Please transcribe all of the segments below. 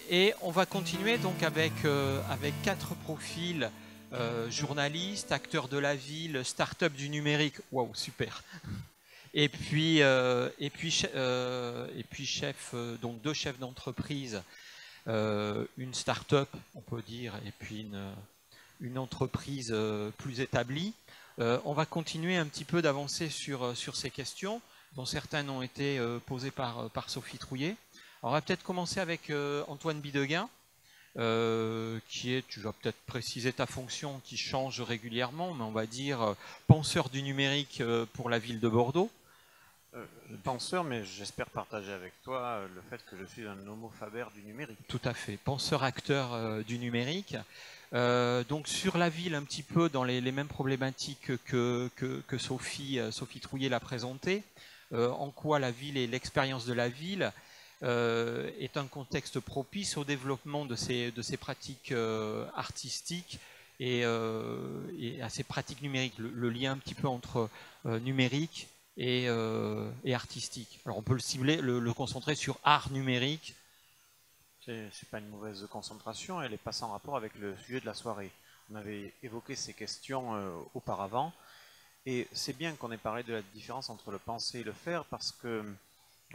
Et on va continuer donc avec 4 profils, journalistes, acteurs de la ville, start-up du numérique, waouh, super. Et puis chef, donc 2 chefs d'entreprise, une start-up, on peut dire, et puis une entreprise plus établie. On va continuer un petit peu d'avancer sur ces questions, dont certaines ont été posées par Sophie Trouillet. Alors, on va peut-être commencer avec Antoine Bidegain, qui est, tu vas peut-être préciser ta fonction, qui change régulièrement, mais on va dire penseur du numérique pour la ville de Bordeaux. Penseur, mais j'espère partager avec toi le fait que je suis un homo faber du numérique. Tout à fait, penseur-acteur du numérique. Donc sur la ville, un petit peu dans les mêmes problématiques que Sophie Trouillet l'a présenté. En quoi la ville et l'expérience de la ville est un contexte propice au développement de ces pratiques artistiques et à ces pratiques numériques, le lien un petit peu entre numérique et artistique. Alors on peut le cibler, le concentrer sur art numérique. C'est pas une mauvaise concentration, elle n'est pas sans rapport avec le sujet de la soirée. On avait évoqué ces questions auparavant, et c'est bien qu'on ait parlé de la différence entre le penser et le faire, parce que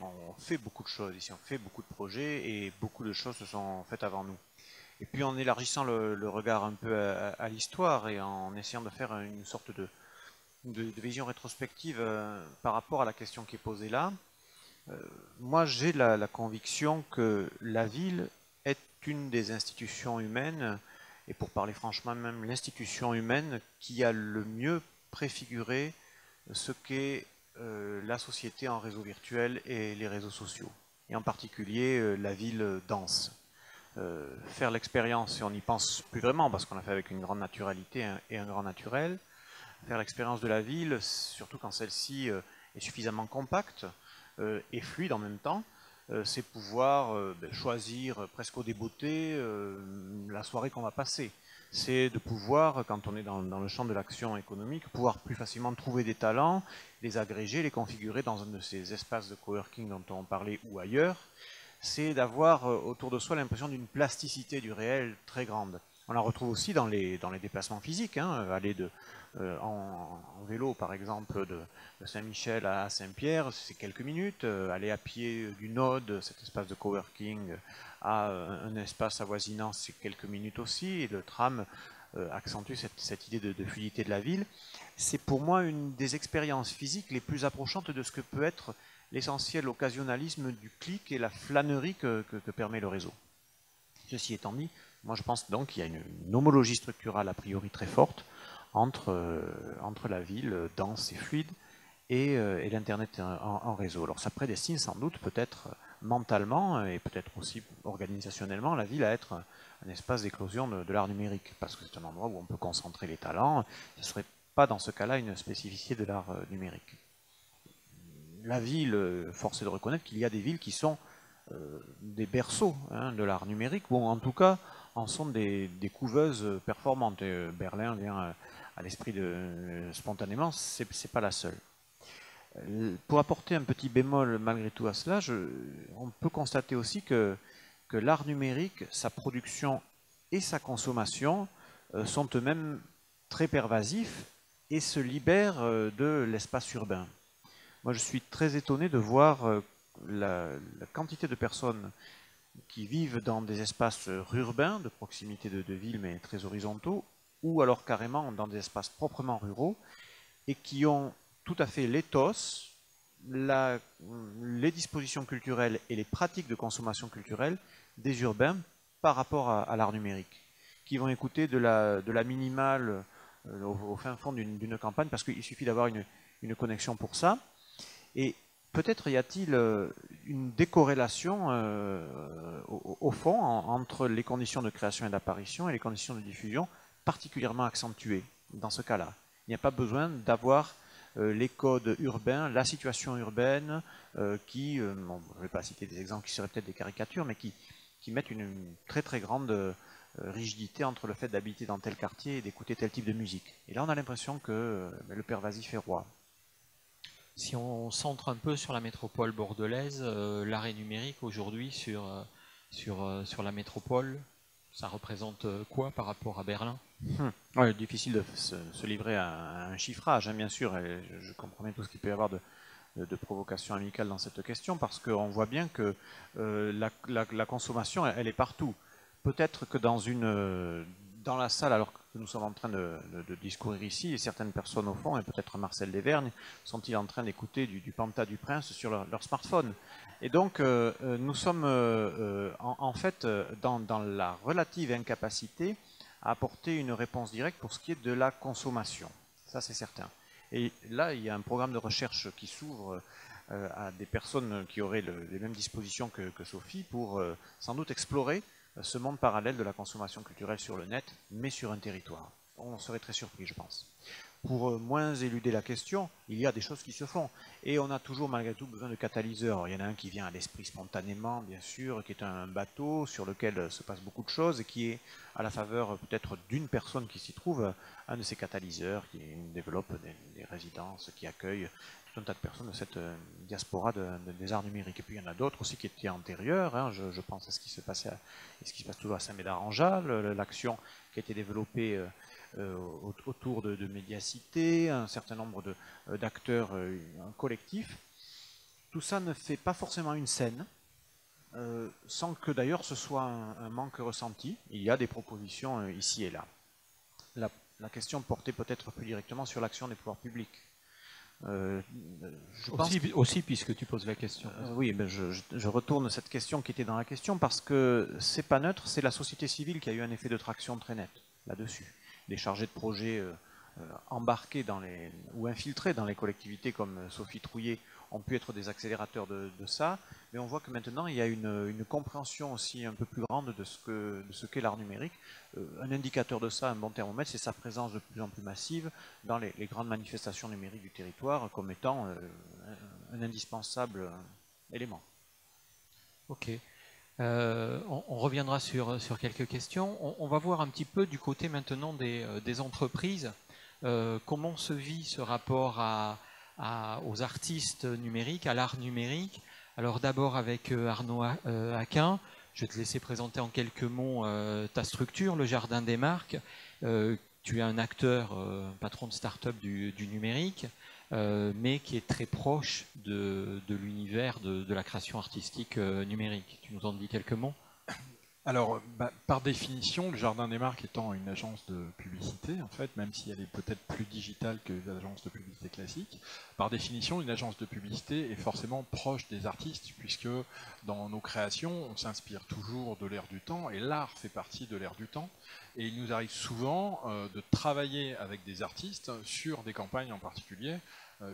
on fait beaucoup de choses ici, on fait beaucoup de projets, et beaucoup de choses se sont faites avant nous. Et puis en élargissant le regard un peu à l'histoire, et en essayant de faire une sorte de vision rétrospective par rapport à la question qui est posée là, moi j'ai la conviction que la ville est une des institutions humaines, et pour parler franchement même l'institution humaine qui a le mieux préfiguré ce qu'est la société en réseau virtuel et les réseaux sociaux, et en particulier la ville dense. Faire l'expérience, et on n'y pense plus vraiment parce qu'on l'a fait avec une grande naturalité et un grand naturel, faire l'expérience de la ville, surtout quand celle-ci est suffisamment compacte et fluide en même temps, c'est pouvoir choisir presque au débeauté la soirée qu'on va passer. C'est de pouvoir, quand on est dans le champ de l'action économique, pouvoir plus facilement trouver des talents, les agréger, les configurer dans un de ces espaces de coworking dont on parlait ou ailleurs. C'est d'avoir autour de soi l'impression d'une plasticité du réel très grande. On la retrouve aussi dans les déplacements physiques, hein, aller en vélo par exemple de Saint-Michel à Saint-Pierre, c'est quelques minutes, aller à pied du Node, cet espace de coworking, à un espace avoisinant, c'est quelques minutes aussi, et le tram accentue cette idée de fluidité de la ville. C'est pour moi une des expériences physiques les plus approchantes de ce que peut être l'essentiel occasionnalisme du clic et la flânerie que permet le réseau. Ceci étant dit, moi je pense donc qu'il y a une homologie structurale a priori très forte entre la ville dense et fluide et l'Internet en réseau. Alors ça prédestine sans doute peut-être mentalement et peut-être aussi organisationnellement la ville à être un espace d'éclosion de l'art numérique, parce que c'est un endroit où on peut concentrer les talents. Ce ne serait pas dans ce cas-là une spécificité de l'art numérique. La ville, force est de reconnaître qu'il y a des villes qui sont des berceaux de l'art numérique, ou en tout cas en sont des couveuses performantes. Berlin vient à l'esprit spontanément, c'est pas la seule. Pour apporter un petit bémol malgré tout à cela, on peut constater aussi que l'art numérique, sa production et sa consommation sont eux-mêmes très pervasifs et se libèrent de l'espace urbain. Moi, je suis très étonné de voir la quantité de personnes qui vivent dans des espaces urbains, de proximité de villes, mais très horizontaux, ou alors carrément dans des espaces proprement ruraux, et qui ont tout à fait l'éthos, les dispositions culturelles et les pratiques de consommation culturelle des urbains par rapport à l'art numérique, qui vont écouter de la minimale au fin fond d'une campagne, parce qu'il suffit d'avoir une connexion pour ça. Et peut-être y a-t-il une décorrélation au fond entre les conditions de création et d'apparition et les conditions de diffusion particulièrement accentuées dans ce cas-là. Il n'y a pas besoin d'avoir les codes urbains, la situation urbaine qui, bon, je ne vais pas citer des exemples qui seraient peut-être des caricatures, mais qui mettent une très très grande rigidité entre le fait d'habiter dans tel quartier et d'écouter tel type de musique. Et là on a l'impression que le pervasif est roi. Si on centre un peu sur la métropole bordelaise, l'arrêt numérique aujourd'hui sur la métropole? Ça représente quoi par rapport à Berlin? Ouais, difficile de se livrer à un chiffrage, hein, bien sûr, et je comprends bien tout ce qu'il peut y avoir de provocation amicale dans cette question, parce qu'on voit bien que la consommation, elle est partout. Peut-être que dans la salle, alors que nous sommes en train de discourir ici, et certaines personnes au fond, et peut-être Marcel Desvergnes, sont-ils en train d'écouter du Panta du Prince sur leur smartphone. Et donc, nous sommes en fait dans la relative incapacité à apporter une réponse directe pour ce qui est de la consommation. Ça, c'est certain. Et là, il y a un programme de recherche qui s'ouvre à des personnes qui auraient les mêmes dispositions que Sophie pour sans doute explorer ce monde parallèle de la consommation culturelle sur le net, mais sur un territoire. On serait très surpris, je pense. Pour moins éluder la question, il y a des choses qui se font. Et on a toujours malgré tout besoin de catalyseurs. Il y en a un qui vient à l'esprit spontanément, bien sûr, qui est un bateau sur lequel se passe beaucoup de choses et qui est à la faveur peut-être d'une personne qui s'y trouve, un de ces catalyseurs qui développe des résidences, qui accueillent tout un tas de personnes de cette diaspora des arts numériques. Et puis il y en a d'autres aussi qui étaient antérieures. Hein. Je pense à ce qui se passait et ce qui se passe toujours à Saint-Médard-en-Jalles, l'action qui a été développée autour de Médiacité, un certain nombre d'acteurs collectifs. Tout ça ne fait pas forcément une scène, sans que d'ailleurs ce soit un manque ressenti. Il y a des propositions ici et là. La question portait peut-être plus directement sur l'action des pouvoirs publics. Aussi, puisque tu poses la question. Oui, ben je retourne cette question qui était dans la question parce que c'est pas neutre, c'est la société civile qui a eu un effet de traction très net là-dessus. Les chargés de projet embarqués ou infiltrés dans les collectivités comme Sophie Trouillet ont pu être des accélérateurs de ça, mais on voit que maintenant il y a une compréhension aussi un peu plus grande de ce qu'est l'art numérique. Un indicateur de ça, un bon thermomètre, c'est sa présence de plus en plus massive dans les grandes manifestations numériques du territoire comme étant un indispensable élément. Ok. On reviendra sur quelques questions. On va voir un petit peu du côté maintenant des entreprises. Comment se vit ce rapport aux artistes numériques, à l'art numérique? Alors d'abord avec Arnaud Aquin, je vais te laisser présenter en quelques mots ta structure, le Jardin des Marques. Tu es un acteur, un patron de start-up du numérique, mais qui est très proche de l'univers de la création artistique numérique. Tu nous en dis quelques mots? Alors, par définition, le Jardin des Marques étant une agence de publicité, en fait, même si elle est peut-être plus digitale que les agences de publicité classiques, par définition, une agence de publicité est forcément proche des artistes, puisque dans nos créations, on s'inspire toujours de l'ère du temps, et l'art fait partie de l'ère du temps. Et il nous arrive souvent de travailler avec des artistes sur des campagnes en particulier.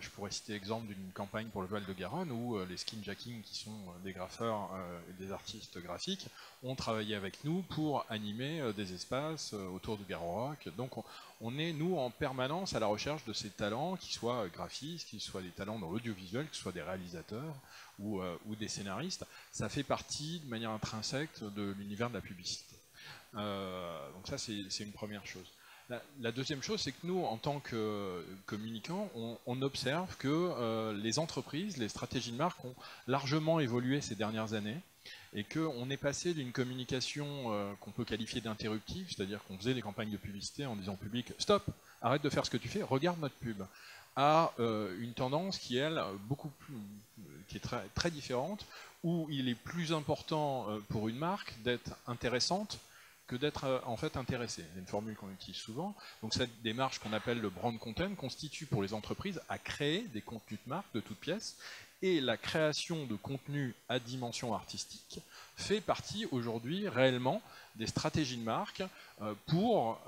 Je pourrais citer l'exemple d'une campagne pour le Val-de-Garonne où les Skinjacking, qui sont des graffeurs et des artistes graphiques, ont travaillé avec nous pour animer des espaces autour du Garo-Rock. Donc on est, nous, en permanence à la recherche de ces talents, qui soient graphistes, qui soient des talents dans l'audiovisuel, que ce soit des réalisateurs ou des scénaristes. Ça fait partie de manière intrinsèque de l'univers de la publicité. Donc ça, c'est une première chose. La deuxième chose, c'est que nous, en tant que communicants, on observe que les entreprises, les stratégies de marque ont largement évolué ces dernières années et qu'on est passé d'une communication qu'on peut qualifier d'interruptive, c'est-à-dire qu'on faisait des campagnes de publicité en disant au public « Stop, arrête de faire ce que tu fais, regarde notre pub », à une tendance qui, elle, qui est très, très différente, où il est plus important pour une marque d'être intéressante que d'être en fait intéressé. C'est une formule qu'on utilise souvent. Donc cette démarche qu'on appelle le brand content constitue pour les entreprises à créer des contenus de marque de toutes pièces, et la création de contenus à dimension artistique fait partie aujourd'hui réellement des stratégies de marque pour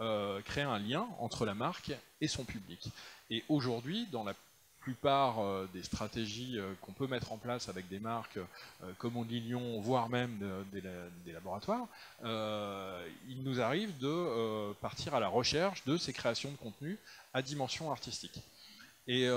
créer un lien entre la marque et son public. Et aujourd'hui, dans la plupart des stratégies qu'on peut mettre en place avec des marques comme Ondilion, voire même des laboratoires, il nous arrive de partir à la recherche de ces créations de contenu à dimension artistique. Et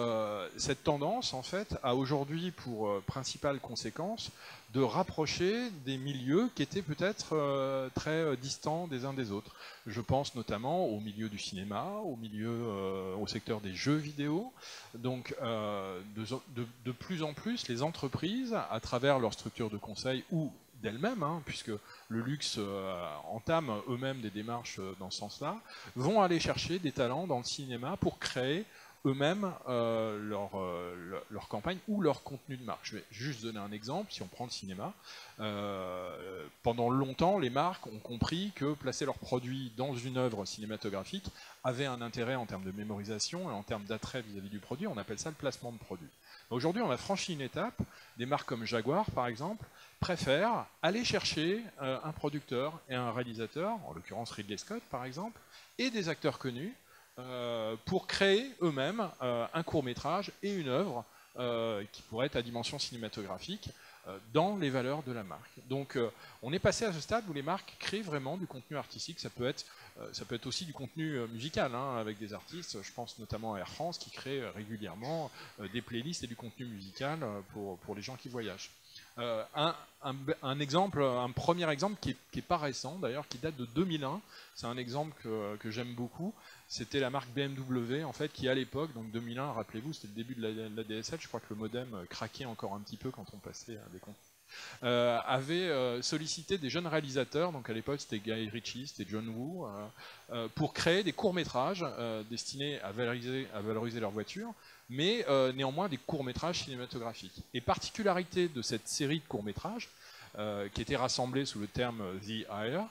cette tendance, en fait, a aujourd'hui pour principale conséquence de rapprocher des milieux qui étaient peut-être très distants des uns des autres. Je pense notamment au milieu du cinéma, au secteur des jeux vidéo. Donc, de plus en plus, les entreprises, à travers leur structure de conseil ou d'elles-mêmes, hein, puisque le luxe entame eux-mêmes des démarches dans ce sens-là, vont aller chercher des talents dans le cinéma pour créer eux-mêmes leur campagne ou leur contenu de marque. Je vais juste donner un exemple, si on prend le cinéma. Pendant longtemps, les marques ont compris que placer leurs produits dans une œuvre cinématographique avait un intérêt en termes de mémorisation et en termes d'attrait vis-à-vis du produit. On appelle ça le placement de produit. Aujourd'hui, on a franchi une étape. Des marques comme Jaguar, par exemple, préfèrent aller chercher un producteur et un réalisateur, en l'occurrence Ridley Scott, par exemple, et des acteurs connus, pour créer eux-mêmes un court-métrage et une œuvre qui pourrait être à dimension cinématographique dans les valeurs de la marque. Donc on est passé à ce stade où les marques créent vraiment du contenu artistique. Ça peut être aussi du contenu musical, hein, avec des artistes. Je pense notamment à Air France qui crée régulièrement des playlists et du contenu musical pour les gens qui voyagent. Un exemple, un premier exemple qui est pas récent d'ailleurs, qui date de 2001, c'est un exemple que j'aime beaucoup. C'était la marque BMW en fait qui à l'époque, donc 2001, rappelez-vous, c'était le début de la DSL, je crois que le modem craquait encore un petit peu quand on passait à des comptes. Avait sollicité des jeunes réalisateurs, donc à l'époque c'était Guy Ritchie, c'était John Woo, pour créer des courts-métrages destinés à valoriser leur voiture, mais néanmoins des courts-métrages cinématographiques. Et particularité de cette série de courts-métrages, qui était rassemblée sous le terme The Hire,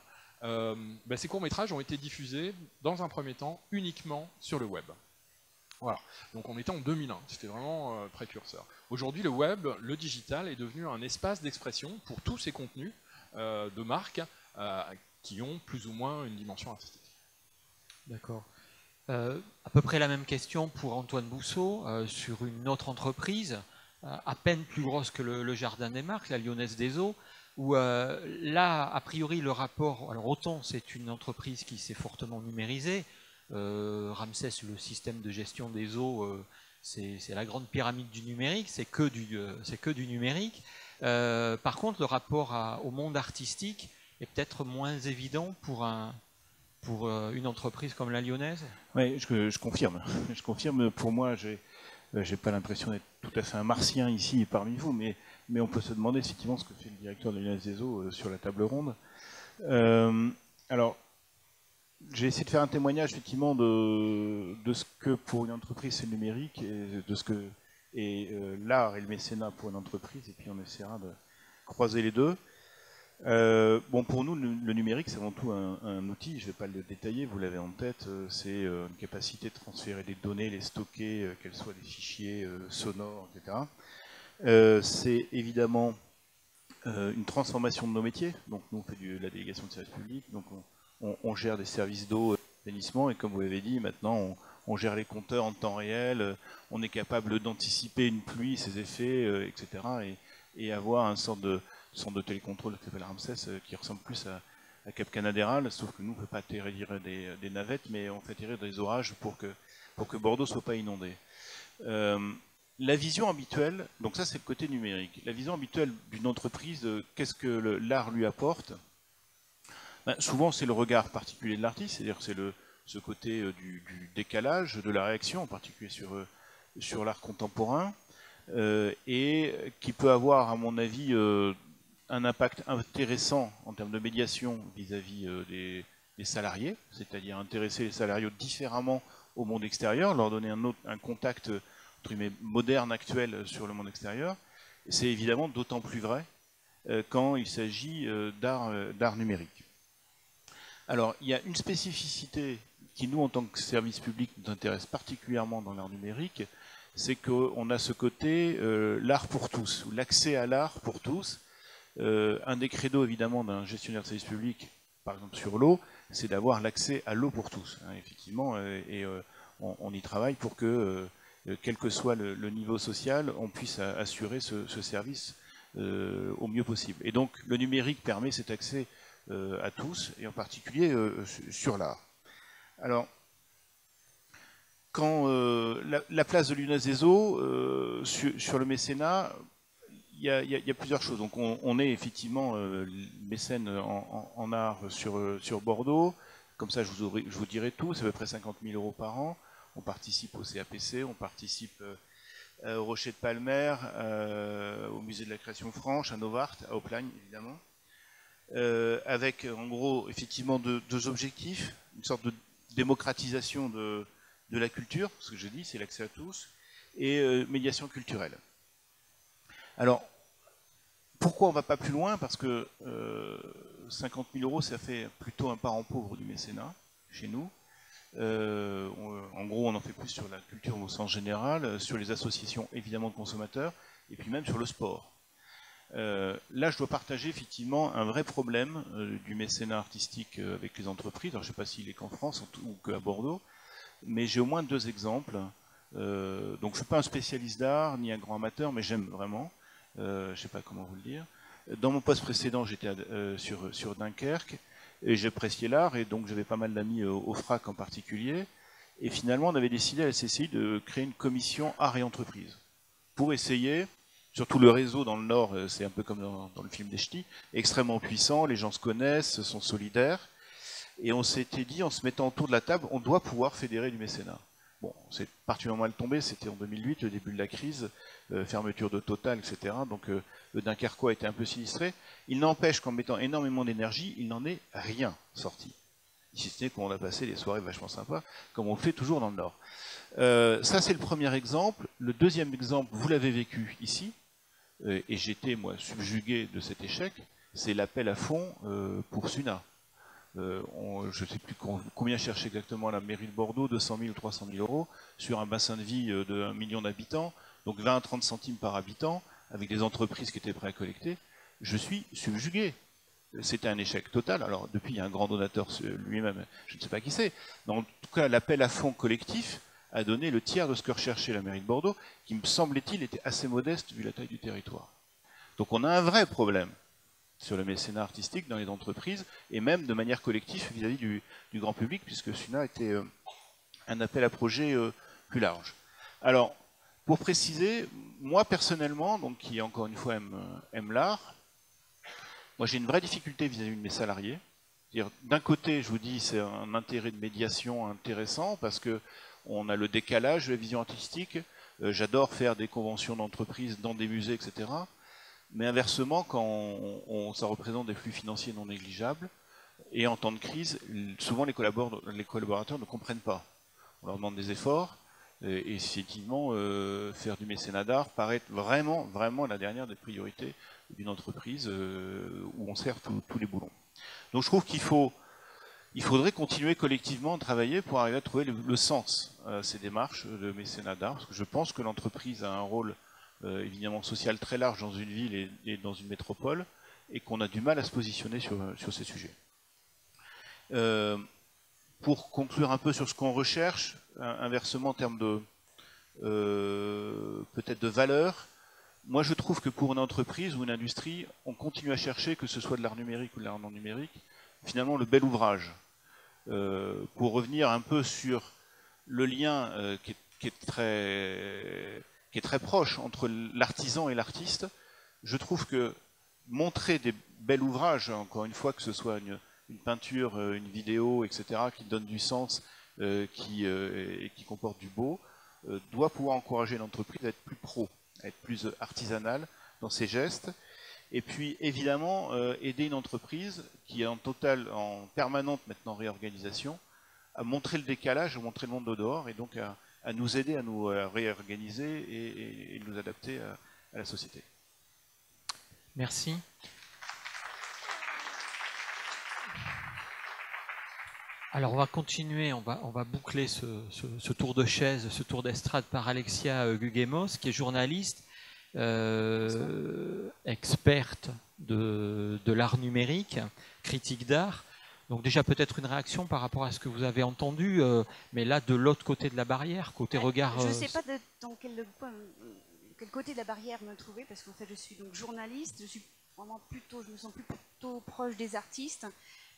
ces courts-métrages ont été diffusés dans un premier temps uniquement sur le web. Voilà, donc on était en 2001, c'était vraiment précurseur. Aujourd'hui, le web, le digital, est devenu un espace d'expression pour tous ces contenus de marques qui ont plus ou moins une dimension artistique. D'accord. À peu près la même question pour Antoine Bousseau, sur une autre entreprise, à peine plus grosse que le Jardin des Marques, la Lyonnaise des Eaux, où là, a priori, le rapport, alors autant c'est une entreprise qui s'est fortement numérisée, Ramsès, le système de gestion des eaux, c'est la grande pyramide du numérique, c'est que du numérique. Par contre, le rapport au monde artistique est peut-être moins évident pour une entreprise comme la Lyonnaise. Oui, je confirme. Je confirme. Pour moi, j'ai pas l'impression d'être tout à fait un martien ici parmi vous, mais on peut se demander effectivement ce que fait le directeur de la Lyonnaise des Eaux sur la table ronde. Alors, j'ai essayé de faire un témoignage effectivement de ce que pour une entreprise c'est le numérique et de ce que l'art et le mécénat pour une entreprise, et puis on essaiera de croiser les deux. Bon, pour nous, le numérique c'est avant tout un outil, je ne vais pas le détailler, vous l'avez en tête, c'est une capacité de transférer des données, les stocker, qu'elles soient des fichiers sonores, etc. C'est évidemment une transformation de nos métiers, donc nous on fait de la délégation de services publics, donc on gère des services d'eau, d'assainissement, et comme vous l'avez dit, maintenant on gère les compteurs en temps réel, on est capable d'anticiper une pluie, ses effets, etc. Et avoir un sorte de télécontrôle qui s'appelle Ramsès, qui ressemble plus à Cap Canaveral, sauf que nous on ne peut pas atterrir des navettes, mais on fait atterrir des orages pour que Bordeaux ne soit pas inondé. La vision habituelle, donc ça c'est le côté numérique, la vision habituelle d'une entreprise, qu'est-ce que l'art lui apporte? Souvent, c'est le regard particulier de l'artiste, c'est-à-dire c'est ce côté du décalage, de la réaction, en particulier sur l'art contemporain, et qui peut avoir, à mon avis, un impact intéressant en termes de médiation vis-à-vis des salariés, c'est-à-dire intéresser les salariés différemment au monde extérieur, leur donner un contact entre guillemets, moderne, actuel sur le monde extérieur. C'est évidemment d'autant plus vrai quand il s'agit d'art numérique. Alors, il y a une spécificité qui, nous, en tant que service public, nous intéresse particulièrement dans l'art numérique, c'est qu'on a ce côté l'art pour tous, ou l'accès à l'art pour tous. Un des credos, évidemment, d'un gestionnaire de service public, par exemple sur l'eau, c'est d'avoir l'accès à l'eau pour tous, hein, effectivement, et on y travaille pour que, quel que soit le niveau social, on puisse assurer ce service au mieux possible. Et donc, le numérique permet cet accès à tous, et en particulier sur l'art. Alors, quand la place de Lyonnaise des Eaux sur le mécénat, il y a plusieurs choses. Donc, on est effectivement mécène en art sur Bordeaux. Comme ça, je vous dirai tout. C'est à peu près 50 000 € par an. On participe au CAPC, on participe au Rocher de Palmer, au Musée de la Création franche, à Novart, à Oplagne, évidemment. avec en gros effectivement deux objectifs, une sorte de démocratisation de la culture, ce que je dis, c'est l'accès à tous, et médiation culturelle. Alors, pourquoi on ne va pas plus loin? Parce que 50 000 euros, ça fait plutôt un parent pauvre du mécénat, chez nous. En gros, on en fait plus sur la culture au sens général, sur les associations évidemment de consommateurs, et puis même sur le sport. Là, je dois partager effectivement un vrai problème du mécénat artistique avec les entreprises. Alors, je ne sais pas s'il est qu'en France ou qu'à Bordeaux, mais j'ai au moins deux exemples. Donc, je ne suis pas un spécialiste d'art ni un grand amateur, mais j'aime vraiment. Je ne sais pas comment vous le dire. Dans mon poste précédent, j'étais sur Dunkerque et j'appréciais l'art, et donc j'avais pas mal d'amis au FRAC en particulier. Et finalement, on avait décidé à la CCI de créer une commission art et entreprise pour essayer. Surtout le réseau dans le Nord, c'est un peu comme dans le film des Ch'tis, extrêmement puissant, les gens se connaissent, sont solidaires. Et on s'était dit, en se mettant autour de la table, on doit pouvoir fédérer du mécénat. Bon, c'est particulièrement mal tombé, c'était en 2008, le début de la crise, fermeture de Total, etc. Donc le Dunkerquois était un peu sinistré. Il n'empêche qu'en mettant énormément d'énergie, il n'en est rien sorti. Si ce n'est qu'on a passé des soirées vachement sympas, comme on le fait toujours dans le Nord. Ça, c'est le premier exemple. Le deuxième exemple, vous l'avez vécu ici, et j'étais, moi, subjugué de cet échec, c'est l'appel à fonds pour SUNA. Je ne sais plus combien cherchait exactement la mairie de Bordeaux, 200 000 ou 300 000 euros, sur un bassin de vie de 1 million d'habitants, donc 20 à 30 centimes par habitant, avec des entreprises qui étaient prêtes à collecter. Je suis subjugué. C'était un échec total. Alors, depuis, il y a un grand donateur lui-même, je ne sais pas qui c'est. Mais en tout cas, l'appel à fonds collectif a donné le tiers de ce que recherchait la mairie de Bordeaux, qui, me semblait-il, était assez modeste vu la taille du territoire. Donc on a un vrai problème sur le mécénat artistique dans les entreprises, et même de manière collective vis-à-vis du grand public, puisque SUNA était un appel à projet plus large. Alors, pour préciser, moi personnellement, donc qui encore une fois aime l'art, moi j'ai une vraie difficulté vis-à-vis de mes salariés. D'un côté, je vous dis, c'est un intérêt de médiation intéressant, parce que on a le décalage de la vision artistique. J'adore faire des conventions d'entreprise dans des musées, etc. Mais inversement, quand ça représente des flux financiers non négligeables, et en temps de crise, souvent les collaborateurs ne comprennent pas. On leur demande des efforts, et effectivement, faire du mécénat d'art paraît vraiment, vraiment la dernière des priorités d'une entreprise où on sert tous les boulons. Donc je trouve il faudrait continuer collectivement à travailler pour arriver à trouver le sens à ces démarches de mécénat d'art, parce que je pense que l'entreprise a un rôle évidemment social très large dans une ville et dans une métropole, et qu'on a du mal à se positionner sur ces sujets. Pour conclure un peu sur ce qu'on recherche, inversement en termes de peut-être de valeur, moi je trouve que pour une entreprise ou une industrie, on continue à chercher, que ce soit de l'art numérique ou de l'art non numérique, finalement le bel ouvrage. Pour revenir un peu sur le lien qui est très proche entre l'artisan et l'artiste, je trouve que montrer des bels ouvrages, encore une fois, que ce soit une peinture, une vidéo, etc., qui donne du sens, et qui comporte du beau, doit pouvoir encourager l'entreprise à être plus pro, à être plus artisanale dans ses gestes. Et puis, évidemment, aider une entreprise qui est en permanente maintenant réorganisation, à montrer le décalage, à montrer le monde de dehors, et donc à nous aider à nous réorganiser et nous adapter à la société. Merci. Alors on va continuer, on va boucler ce tour de chaise, ce tour d'estrade par Alexia Guguemos, qui est journaliste, experte de l'art numérique, critique d'art. Donc déjà peut-être une réaction par rapport à ce que vous avez entendu, mais là de l'autre côté de la barrière, côté regard... Je ne sais pas dans quel côté de la barrière me trouver, parce qu'en fait je suis donc journaliste, je suis vraiment je me sens plutôt proche des artistes.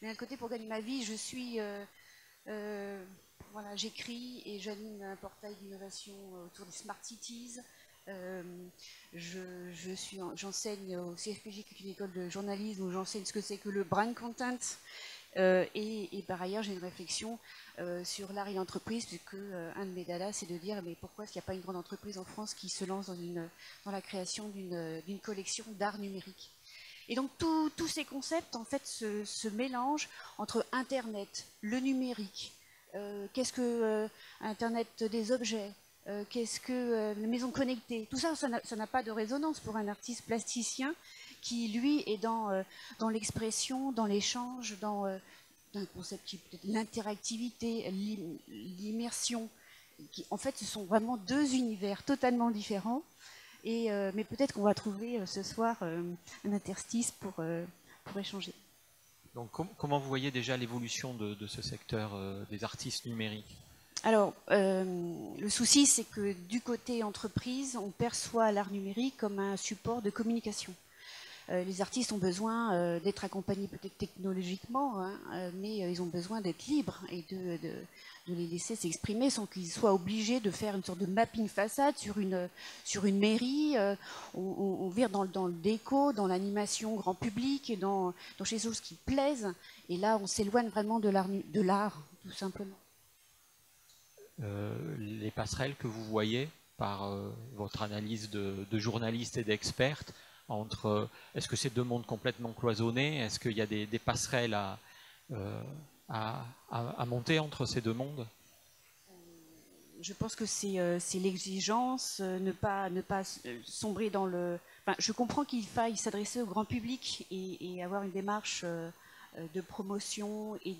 Mais d'un côté, pour gagner ma vie, je suis, voilà, j'écris et j'anime un portail d'innovation autour des Smart Cities. J'enseigne au CFPJ, qui est une école de journalisme, où j'enseigne ce que c'est que le brand content. Et par ailleurs, j'ai une réflexion sur l'art et l'entreprise, puisque un de mes dadas, c'est de dire mais pourquoi est-ce qu'il n'y a pas une grande entreprise en France qui se lance dans la création d'une collection d'art numérique. Et donc tous ces concepts en fait se mélangent entre Internet, le numérique, qu'est-ce que Internet des objets, qu'est-ce que les maisons connectées, tout ça, ça n'a pas de résonance pour un artiste plasticien qui, lui, est dans l'expression, dans l'échange, dans un concept qui peut être l'interactivité, l'immersion. En fait, ce sont vraiment deux univers totalement différents. Mais peut-être qu'on va trouver ce soir un interstice pour échanger. Donc, comment vous voyez déjà l'évolution de ce secteur des artistes numériques? Alors, le souci, c'est que du côté entreprise, on perçoit l'art numérique comme un support de communication. Les artistes ont besoin d'être accompagnés peut-être technologiquement, hein, mais ils ont besoin d'être libres et de les laisser s'exprimer sans qu'ils soient obligés de faire une sorte de mapping façade sur une mairie. On vire dans le déco, dans l'animation grand public, et dans ces choses qui plaisent. Et là, on s'éloigne vraiment de l'art, tout simplement. Les passerelles que vous voyez par votre analyse de journaliste et d'experte, entre est-ce que c'est deux mondes complètement cloisonnés, est-ce qu'il y a des passerelles à monter entre ces deux mondes? Je pense que c'est l'exigence, ne pas sombrer dans le... Enfin, je comprends qu'il faille s'adresser au grand public et avoir une démarche de promotion et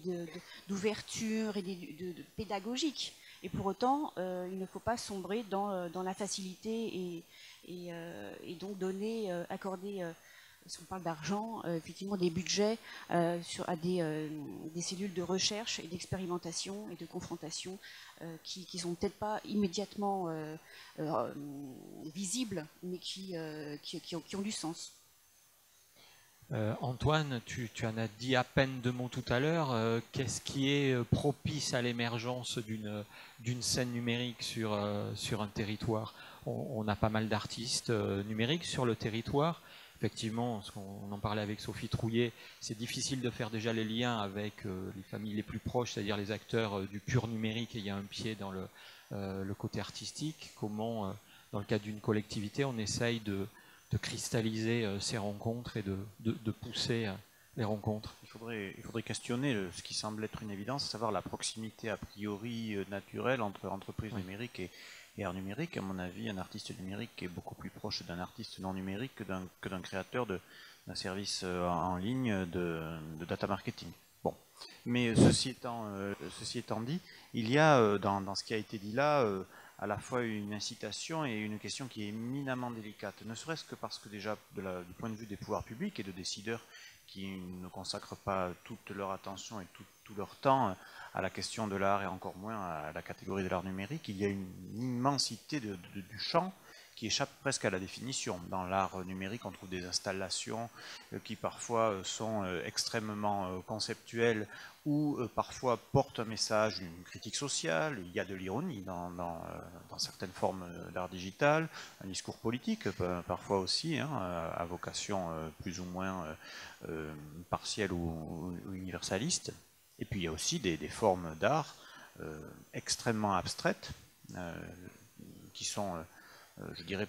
d'ouverture et de pédagogique. Et pour autant, il ne faut pas sombrer dans la facilité et donc accorder, si on parle d'argent, effectivement des budgets à des cellules de recherche et d'expérimentation et de confrontation qui ne sont peut-être pas immédiatement visibles, mais qui ont du sens. Antoine, tu en as dit à peine deux mots tout à l'heure. Qu'est-ce qui est propice à l'émergence d'une scène numérique sur un territoire? On a pas mal d'artistes numériques sur le territoire. Effectivement, on en parlait avec Sophie Trouillet, c'est difficile de faire déjà les liens avec les familles les plus proches, c'est-à-dire les acteurs du pur numérique, et il y a un pied dans le côté artistique. Comment, dans le cadre d'une collectivité, on essaye de cristalliser ces rencontres et de pousser les rencontres? Il faudrait questionner ce qui semble être une évidence, à savoir la proximité a priori naturelle entre entreprises numériques et art numérique. À mon avis, un artiste numérique est beaucoup plus proche d'un artiste non numérique que d'un créateur d'un service en ligne de data marketing. Bon, mais ceci étant dit, il y a dans ce qui a été dit là à la fois une incitation et une question qui est éminemment délicate, ne serait-ce que parce que déjà du point de vue des pouvoirs publics et de décideurs qui ne consacrent pas toute leur attention et tout leur temps à la question de l'art et encore moins à la catégorie de l'art numérique, il y a une immensité du champ qui échappe presque à la définition. Dans l'art numérique, on trouve des installations qui parfois sont extrêmement conceptuelles ou parfois portent un message, une critique sociale. Il y a de l'ironie dans certaines formes d'art digital, un discours politique parfois aussi, hein, à vocation plus ou moins partielle ou universaliste. Et puis il y a aussi des formes d'art extrêmement abstraites qui sont... je dirais,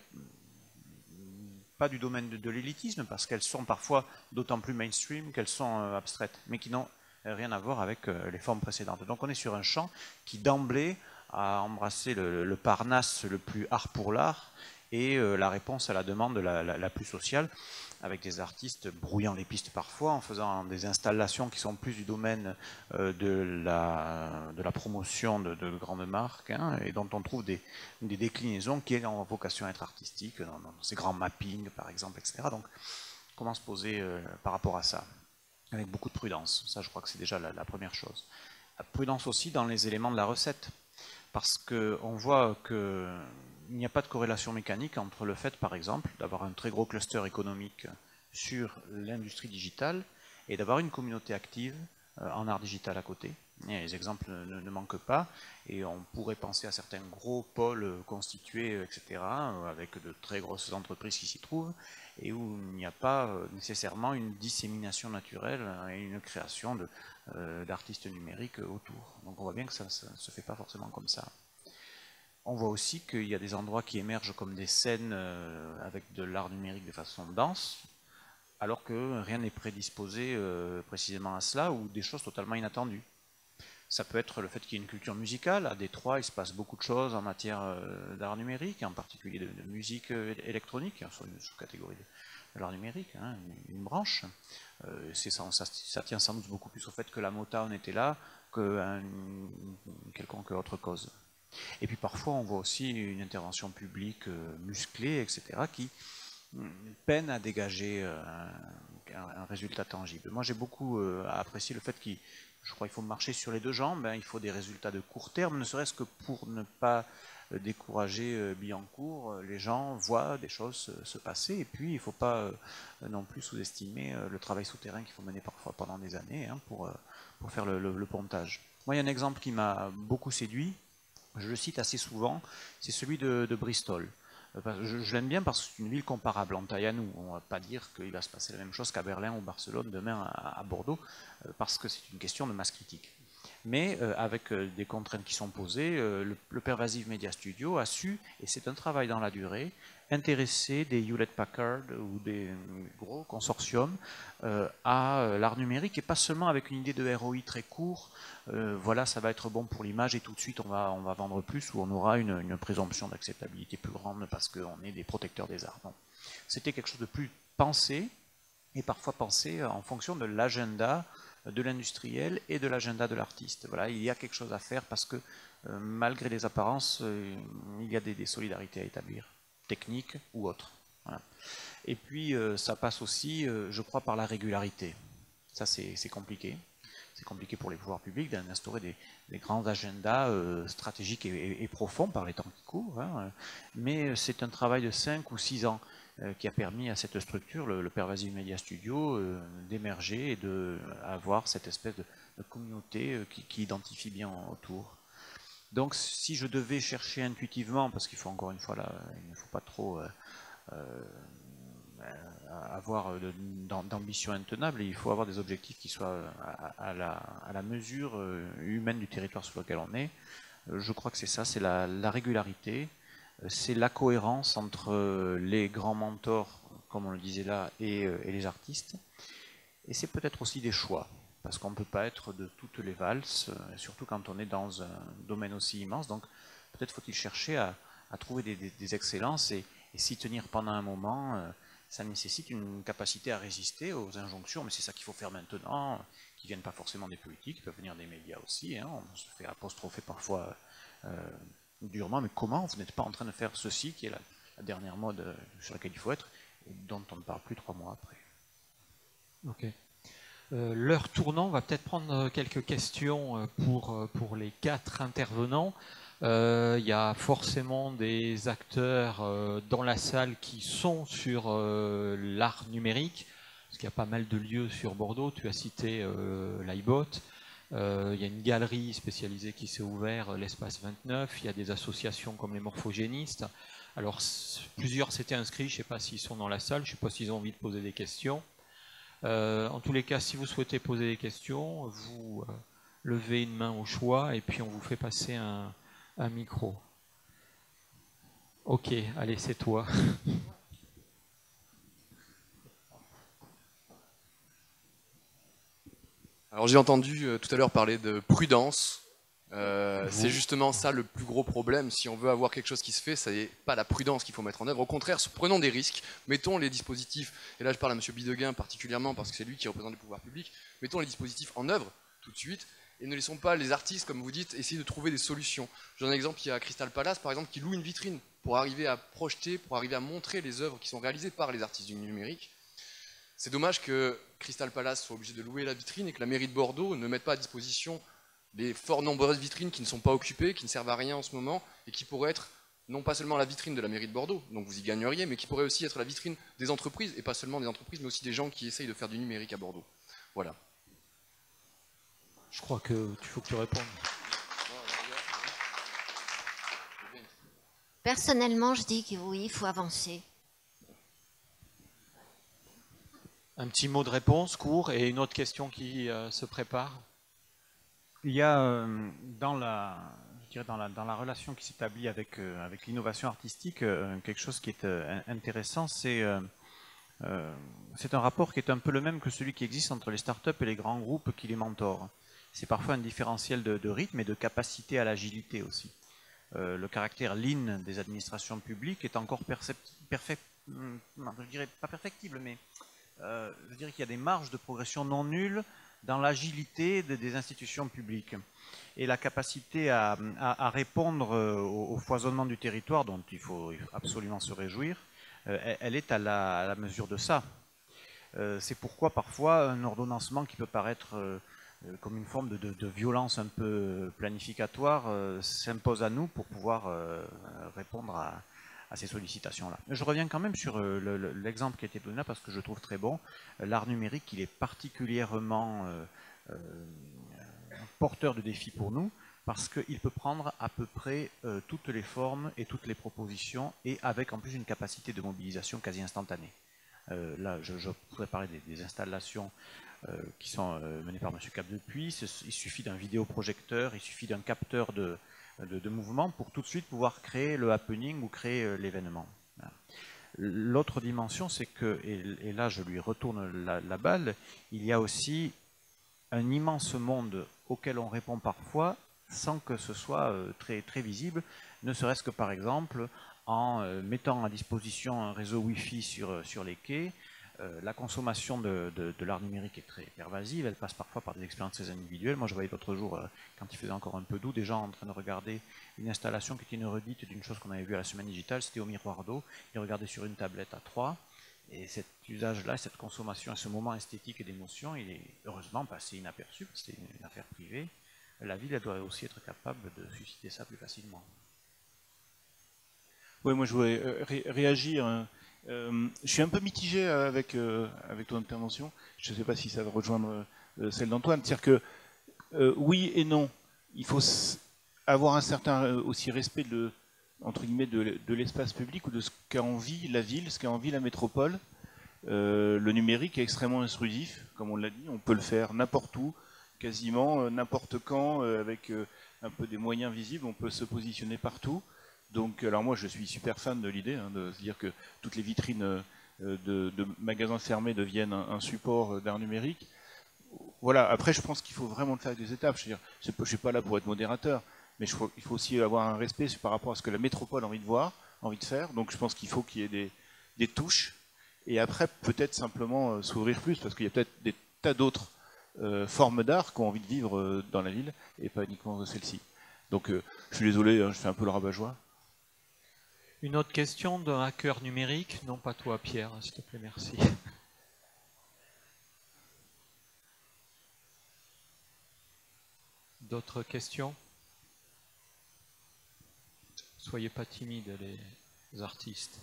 pas du domaine de l'élitisme, parce qu'elles sont parfois d'autant plus mainstream qu'elles sont abstraites, mais qui n'ont rien à voir avec les formes précédentes. Donc on est sur un champ qui d'emblée a embrassé le Parnasse le plus art pour l'art, et la réponse à la demande la plus sociale, avec des artistes brouillant les pistes parfois, en faisant des installations qui sont plus du domaine de la promotion de grandes marques, hein, et dont on trouve des déclinaisons qui ont vocation à être artistiques, dans ces grands mappings par exemple, etc. Donc comment se poser par rapport à ça? Avec beaucoup de prudence, ça je crois que c'est déjà la première chose. La prudence aussi dans les éléments de la recette, parce qu'on voit qu'il n'y a pas de corrélation mécanique entre le fait, par exemple, d'avoir un très gros cluster économique sur l'industrie digitale et d'avoir une communauté active en art digital à côté. Et les exemples ne manquent pas, et on pourrait penser à certains gros pôles constitués, etc., avec de très grosses entreprises qui s'y trouvent, et où il n'y a pas nécessairement une dissémination naturelle et une création d'artistes numériques autour. Donc on voit bien que ça ne se fait pas forcément comme ça. On voit aussi qu'il y a des endroits qui émergent comme des scènes avec de l'art numérique de façon dense, alors que rien n'est prédisposé précisément à cela, ou des choses totalement inattendues. Ça peut être le fait qu'il y ait une culture musicale. À Détroit, il se passe beaucoup de choses en matière d'art numérique, en particulier de musique électronique, sur une sous-catégorie de l'art numérique, hein, une branche. Ça tient sans doute beaucoup plus au fait que la Motown était là que quelconque autre cause. Et puis parfois, on voit aussi une intervention publique musclée, etc., qui peine à dégager un résultat tangible. Moi, j'ai beaucoup apprécié le fait qu'il je crois qu'il faut marcher sur les deux jambes, hein, il faut des résultats de court terme, ne serait-ce que pour ne pas décourager Billancourt. Les gens voient des choses se passer, et puis il ne faut pas non plus sous-estimer le travail souterrain qu'il faut mener parfois pendant des années, hein, pour faire le pontage. Moi, il y a un exemple qui m'a beaucoup séduit, je le cite assez souvent, c'est celui de Bristol. Je l'aime bien parce que c'est une ville comparable en taille à nous. On ne va pas dire qu'il va se passer la même chose qu'à Berlin ou Barcelone demain à Bordeaux, parce que c'est une question de masse critique. Mais avec des contraintes qui sont posées, le Pervasive Media Studio a su, et c'est un travail dans la durée, intéresser des Hewlett-Packard ou des gros consortiums à l'art numérique, et pas seulement avec une idée de ROI très court, voilà, ça va être bon pour l'image et tout de suite on va vendre plus, ou on aura une présomption d'acceptabilité plus grande parce qu'on est des protecteurs des arts. C'était quelque chose de plus pensé, et parfois pensé en fonction de l'agenda de l'industriel et de l'agenda de l'artiste. Voilà, il y a quelque chose à faire parce que malgré les apparences, il y a des solidarités à établir, techniques ou autres. Voilà. Et puis ça passe aussi, je crois, par la régularité. Ça c'est compliqué. C'est compliqué pour les pouvoirs publics d'instaurer des grands agendas stratégiques et profonds par les temps qui courent, hein. Mais c'est un travail de 5 ou 6 ans qui a permis à cette structure, le Pervasive Media Studio, d'émerger et d'avoir cette espèce de communauté qui identifie bien autour. Donc si je devais chercher intuitivement, parce qu'il faut encore une fois là, il ne faut pas trop avoir d'ambition intenable, et il faut avoir des objectifs qui soient à la mesure humaine du territoire sur lequel on est. Je crois que c'est ça, c'est la régularité, c'est la cohérence entre les grands mentors, comme on le disait là, et les artistes. Et c'est peut-être aussi des choix, parce qu'on ne peut pas être de toutes les valses, surtout quand on est dans un domaine aussi immense. Donc peut-être faut-il chercher à trouver des excellences et s'y tenir pendant un moment. Ça nécessite une capacité à résister aux injonctions, mais c'est ça qu'il faut faire maintenant, qui ne viennent pas forcément des politiques, qui peuvent venir des médias aussi, hein. On se fait apostropher parfois durement, mais comment vous n'êtes pas en train de faire ceci, qui est la dernière mode sur laquelle il faut être, et dont on ne parle plus 3 mois après. Ok. L'heure tournant, on va peut-être prendre quelques questions pour les 4 intervenants. Il y a forcément des acteurs dans la salle qui sont sur l'art numérique, parce qu'il y a pas mal de lieux sur Bordeaux. Tu as cité l'IBOT. Il y a une galerie spécialisée qui s'est ouverte, l'espace 29. Il y a des associations comme les morphogénistes. Alors, plusieurs s'étaient inscrits. Je ne sais pas s'ils sont dans la salle. Je ne sais pas s'ils ont envie de poser des questions. En tous les cas, si vous souhaitez poser des questions, vous levez une main au choix et puis on vous fait passer un micro. Ok, allez, c'est toi. Alors j'ai entendu tout à l'heure parler de prudence. C'est justement ça le plus gros problème. Si on veut avoir quelque chose qui se fait, ce n'est pas la prudence qu'il faut mettre en œuvre. Au contraire, prenons des risques, mettons les dispositifs, et là je parle à M. Bidegain particulièrement parce que c'est lui qui représente les pouvoirs publics, mettons les dispositifs en œuvre tout de suite, et ne laissons pas les artistes, comme vous dites, essayer de trouver des solutions. J'ai un exemple, il y a Crystal Palace par exemple qui loue une vitrine pour arriver à projeter, pour arriver à montrer les œuvres qui sont réalisées par les artistes du numérique. C'est dommage que Crystal Palace soit obligé de louer la vitrine et que la mairie de Bordeaux ne mette pas à disposition les fort nombreuses vitrines qui ne sont pas occupées, qui ne servent à rien en ce moment, et qui pourraient être non pas seulement la vitrine de la mairie de Bordeaux, donc vous y gagneriez, mais qui pourraient aussi être la vitrine des entreprises, et pas seulement des entreprises, mais aussi des gens qui essayent de faire du numérique à Bordeaux. Voilà. Je crois qu'il faut que tu répondes. Personnellement, je dis que oui, il faut avancer. Un petit mot de réponse court et une autre question qui se prépare. Il y a dans la relation qui s'établit avec l'innovation artistique quelque chose qui est intéressant, c'est C'est un rapport qui est un peu le même que celui qui existe entre les startups et les grands groupes qui les mentorent. C'est parfois un différentiel de rythme et de capacité à l'agilité aussi. Le caractère lean des administrations publiques est encore je dirais pas perfectible, mais je dirais qu'il y a des marges de progression non nulles dans l'agilité des institutions publiques. Et la capacité à répondre au foisonnement du territoire, dont il faut absolument se réjouir, elle est à la mesure de ça. C'est pourquoi parfois un ordonnancement qui peut paraître comme une forme de violence un peu planificatoire s'impose à nous pour pouvoir répondre à ces sollicitations-là. Je reviens quand même sur l'exemple qui a été donné là parce que je trouve très bon. L'art numérique, il est particulièrement porteur de défis pour nous parce qu'il peut prendre à peu près toutes les formes et toutes les propositions et avec en plus une capacité de mobilisation quasi instantanée. Là, je pourrais parler des installations qui sont menées par M. Capdepuis. Il suffit d'un vidéoprojecteur, il suffit d'un capteur de mouvement pour tout de suite pouvoir créer le happening ou créer l'événement. L'autre dimension, c'est que, et là je lui retourne la balle, il y a aussi un immense monde auquel on répond parfois sans que ce soit très, très visible, ne serait-ce que par exemple en mettant à disposition un réseau Wi-Fi sur les quais. La consommation de l'art numérique est très pervasive, elle passe parfois par des expériences très individuelles. Moi je voyais l'autre jour, quand il faisait encore un peu doux, des gens en train de regarder une installation qui était une redite d'une chose qu'on avait vue à la semaine digitale, c'était au miroir d'eau, ils regardaient sur une tablette à 3, et cet usage-là, cette consommation, ce moment esthétique et d'émotion, il est heureusement passé inaperçu, parce que c'est une affaire privée. La ville, elle doit aussi être capable de susciter ça plus facilement. Oui, moi je voudrais réagir. Je suis un peu mitigé avec ton intervention. Je ne sais pas si ça va rejoindre celle d'Antoine. C'est-à-dire que oui et non. Il faut avoir un certain aussi respect entre guillemets de l'espace public ou de ce qu'a envie la ville, ce qu'a envie la métropole. Le numérique est extrêmement intrusif, comme on l'a dit. On peut le faire n'importe où, quasiment n'importe quand, avec un peu des moyens visibles. On peut se positionner partout. Donc, alors moi, je suis super fan de l'idée de se dire que toutes les vitrines de magasins fermés deviennent un support d'art numérique. Voilà. Après, je pense qu'il faut vraiment le faire avec des étapes. Je ne suis pas là pour être modérateur, mais il faut aussi avoir un respect par rapport à ce que la métropole a envie de voir, envie de faire. Donc, je pense qu'il faut qu'il y ait des touches. Et après, peut-être simplement s'ouvrir plus, parce qu'il y a peut-être des tas d'autres formes d'art qui ont envie de vivre dans la ville, et pas uniquement celle-ci. Donc, je suis désolé, je fais un peu le rabat-joie. Une autre question d'un hacker numérique? Non, pas toi, Pierre, s'il te plaît, merci. D'autres questions? Soyez pas timides, les artistes.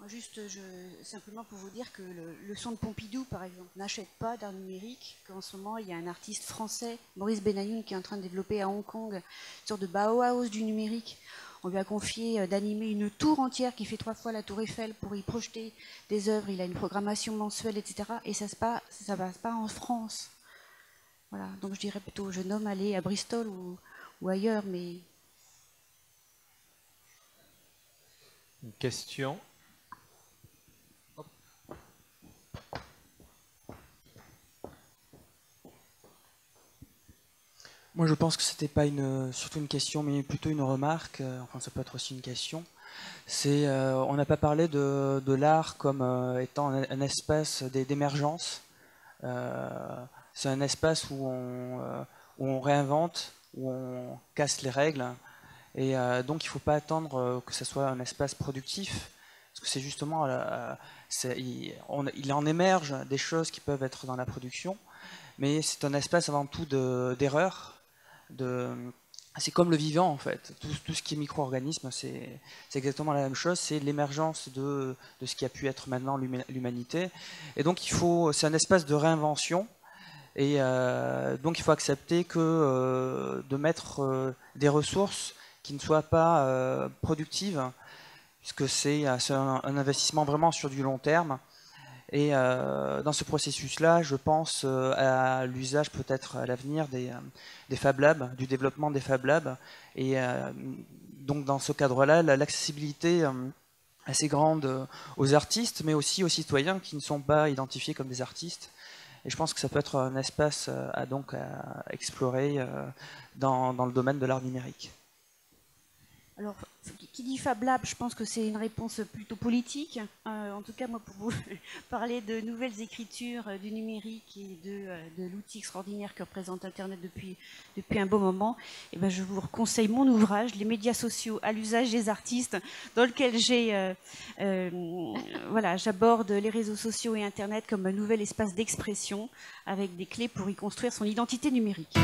Juste, simplement pour vous dire que le Centre Pompidou, par exemple, n'achète pas d'art numérique, qu'en ce moment, il y a un artiste français, Maurice Benayoun, qui est en train de développer à Hong Kong une sorte de Bauhaus du numérique. On lui a confié d'animer une tour entière qui fait 3 fois la tour Eiffel pour y projeter des œuvres. Il a une programmation mensuelle, etc. Et ça passe pas en France. Voilà, donc je dirais plutôt aux jeunes hommes aller à Bristol ou ailleurs, mais... Une question? Moi, je pense que c'était pas surtout une question, mais plutôt une remarque. Enfin, ça peut être aussi une question. On n'a pas parlé de l'art comme étant un espace d'émergence. C'est un espace où on réinvente, où on casse les règles. Et donc, il ne faut pas attendre que ce soit un espace productif, parce que c'est justement, il en émerge des choses qui peuvent être dans la production, mais c'est un espace avant tout d'erreur. C'est comme le vivant en fait, tout ce qui est micro-organisme, c'est exactement la même chose, c'est l'émergence de ce qui a pu être maintenant l'humanité. Et donc c'est un espace de réinvention, et donc il faut accepter que de mettre des ressources qui ne soient pas productives, puisque c'est un investissement vraiment sur du long terme. Et dans ce processus-là, je pense à l'usage peut-être à l'avenir des Fab Labs, du développement des Fab Labs. Et donc dans ce cadre-là, l'accessibilité assez grande aux artistes, mais aussi aux citoyens qui ne sont pas identifiés comme des artistes. Et je pense que ça peut être un espace à explorer dans le domaine de l'art numérique. Alors, qui dit Fab Lab, je pense que c'est une réponse plutôt politique. En tout cas, moi, pour vous parler de nouvelles écritures du numérique et de l'outil extraordinaire que représente Internet depuis un bon moment, eh ben, je vous conseille mon ouvrage, Les médias sociaux à l'usage des artistes, dans lequel voilà, j'aborde les réseaux sociaux et Internet comme un nouvel espace d'expression avec des clés pour y construire son identité numérique.